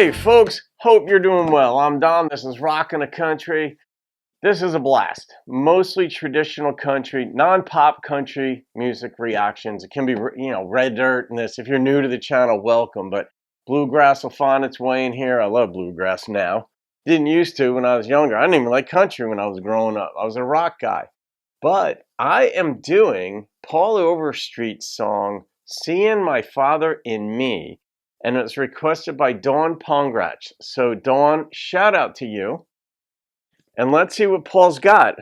Hey folks, hope you're doing well. I'm Don, this is Rockin' the Country. This is a blast. Mostly traditional country, non-pop country music reactions. It can be, red dirt and this. If you're new to the channel, welcome. But bluegrass will find its way in here. I love bluegrass now. Didn't used to when I was younger. I didn't even like country when I was growing up. I was a rock guy. But I am doing Paul Overstreet's song, Seein' My Father in Me. And it's requested by Dawn Pongrach. So Dawn, shout out to you. And let's see what Paul's got.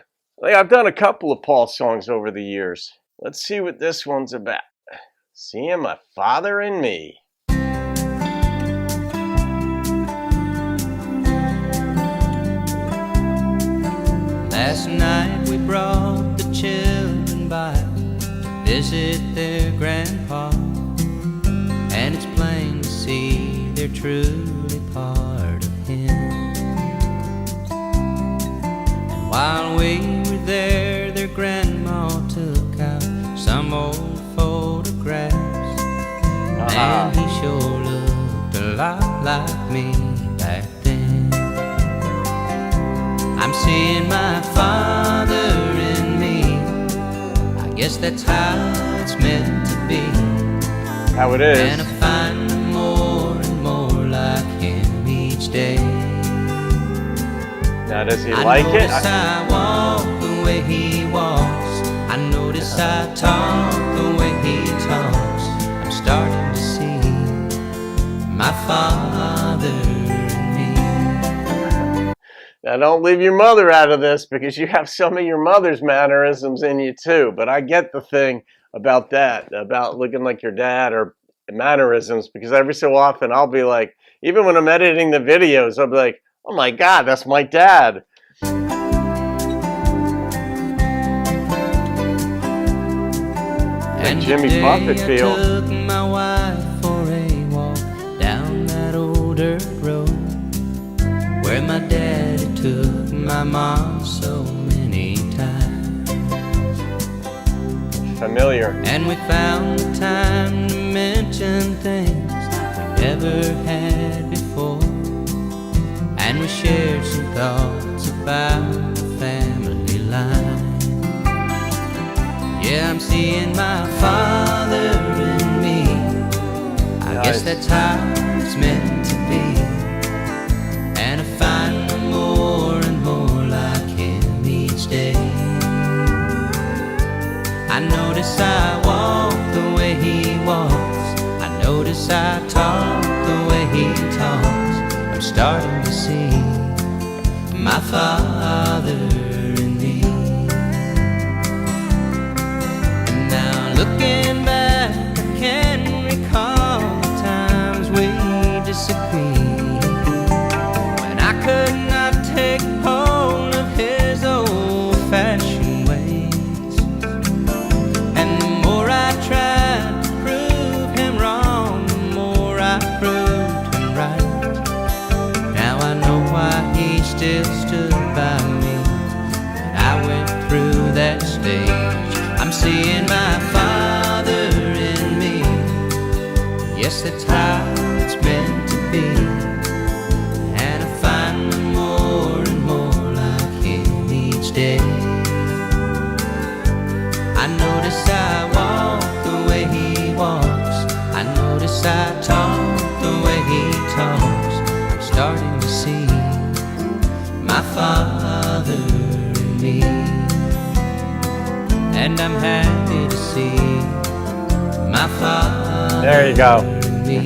I've done a couple of Paul songs over the years. Let's see what this one's about. Seeing my father in me. Last night we brought the children by to visit their grandpa, and it's plain to see they're truly part of him. And while we were there, their grandma took out some old photographs, and he sure looked a lot like me back then. I'm seeing my father in me. I guess that's how it's meant to be. How it is. And I find more and more like him each day. Now does he like it? I walk the way he walks. I notice I talk the way he talks. I'm starting to see my father in me. Now don't leave your mother out of this, because you have some of your mother's mannerisms in you too. But I get the thing about that, about looking like your dad or mannerisms, because every so often I'll be like, even when I'm editing the videos, I'll be like, oh my God, that's my dad. And Jimmy Buffett feel. I took my wife for a walk down that old dirt road where my daddy took my mom so many times. Familiar. And we found the time to mention things we never had before, and we shared some thoughts about the family line. Yeah, I'm seeing my father in me. I guess that's how it's meant to be. And I find more and more like him each day. I notice I walk the way he walks. I notice I talk the way he talks. I'm starting to see my father in me. And now looking back, I can recall the times we disagreed, when I could not take hold of his old-fashioned ways. And the more I tried to prove him wrong, the more I proved him right. Now I know why he still stood by me when I went through that stage. I'm seeing my father in me. Yes, that's how it's meant to be. And I find more and more like him each day. I notice I walk the way he walks. I notice I talk the way he talks. I'm starting to see my father in me. And I'm happy to see my father. There you go. In me.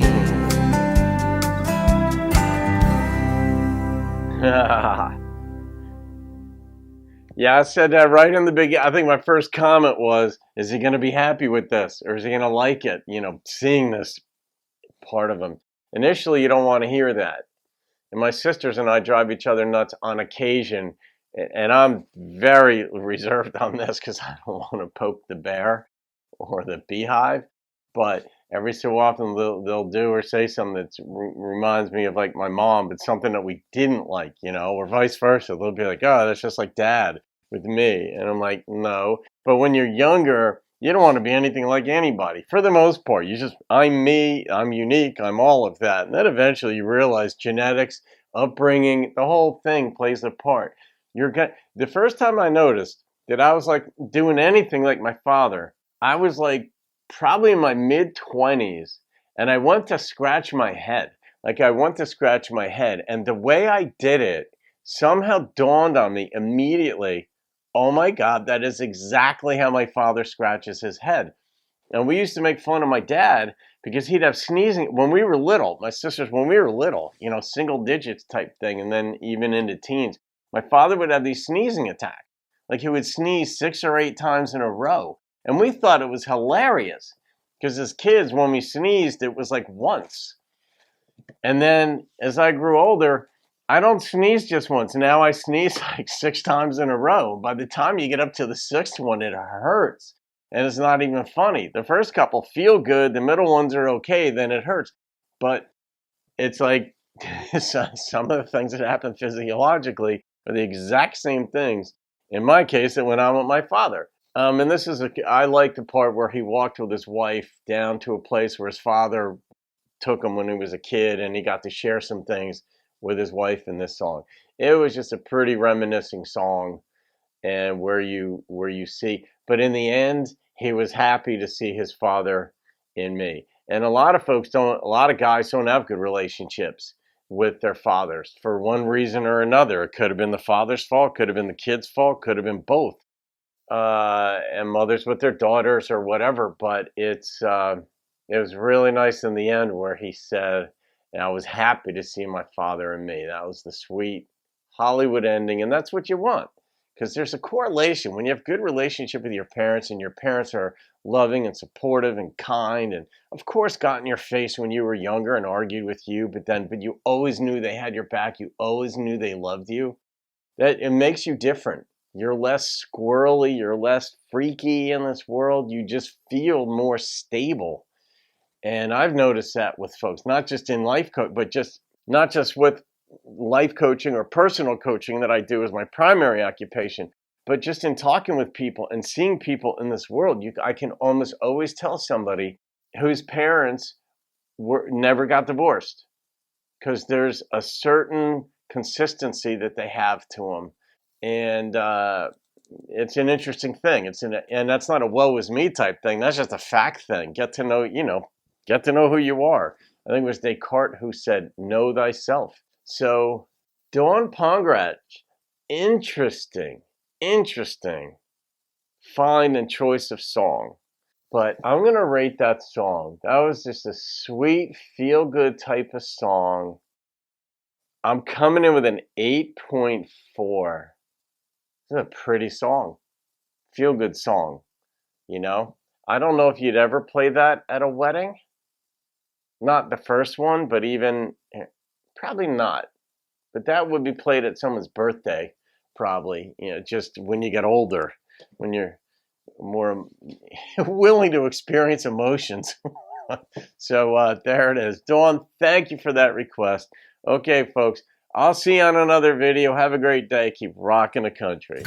Yeah, I said that right in the beginning. I think my first comment was, is he going to be happy with this? Or is he going to like it? Seeing this part of him. Initially, you don't want to hear that. And my sisters and I drive each other nuts on occasion. And I'm very reserved on this because I don't want to poke the bear or the beehive. But every so often they'll do or say something that reminds me of like my mom, but something that we didn't like, or vice versa. They'll be like, oh, that's just like dad with me. And I'm like, no. But when you're younger, You don't want to be anything like anybody. For the most part, I'm me, I'm unique, I'm all of that. And then eventually you realize genetics, upbringing, the whole thing plays a part. The first time I noticed that I was like doing anything like my father, I was like probably in my mid 20s, and I went to scratch my head. Like I went to scratch my head, and the way I did it somehow dawned on me immediately. Oh my God, that is exactly how my father scratches his head. And we used to make fun of my dad because he'd have sneezing when we were little. My sisters, when we were little, single digits type thing, and then even into teens, my father would have these sneezing attacks. Like he would sneeze 6 or 8 times in a row. And we thought it was hilarious because as kids, when we sneezed, it was like once. And then as I grew older, I don't sneeze just once. Now I sneeze like 6 times in a row. By the time you get up to the sixth one, it hurts. And it's not even funny. The first couple feel good. The middle ones are okay. Then it hurts. But it's like some of the things that happen physiologically are the exact same things. In my case, it went on with my father. And I like the part where he walked with his wife down to a place where his father took him when he was a kid, and he got to share some things with his wife in this song. It was just a pretty reminiscing song, and where you see, but in the end, he was happy to see his father in me. And a lot of guys don't have good relationships with their fathers for one reason or another. It could have been the father's fault, could have been the kid's fault, could have been both. And mothers with their daughters or whatever, but it was really nice in the end where he said, and I was happy to see my father and me. That was the sweet Hollywood ending, and that's what you want. Because there's a correlation. When you have good relationship with your parents, and your parents are loving and supportive and kind, and of course got in your face when you were younger and argued with you, but you always knew they had your back. You always knew they loved you. That it makes you different. You're less squirrely, you're less freaky in this world. You just feel more stable. And I've noticed that with folks, not just in life coach, but not just with life coaching or personal coaching that I do as my primary occupation, but just in talking with people and seeing people in this world. I can almost always tell somebody whose parents never got divorced, because there's a certain consistency that they have to them. And it's an interesting thing. And that's not a woe is me type thing. That's just a fact thing. Get to know who you are. I think it was Descartes who said, know thyself. So Dawn Pongratch, interesting find and choice of song. But I'm going to rate that song. That was just a sweet, feel-good type of song. I'm coming in with an 8.4. This is a pretty song. Feel-good song, I don't know if you'd ever play that at a wedding. Not the first one, but probably not. But that would be played at someone's birthday, probably, just when you get older, when you're more willing to experience emotions. So there it is. Dawn, thank you for that request. Okay, folks, I'll see you on another video. Have a great day. Keep rocking the country.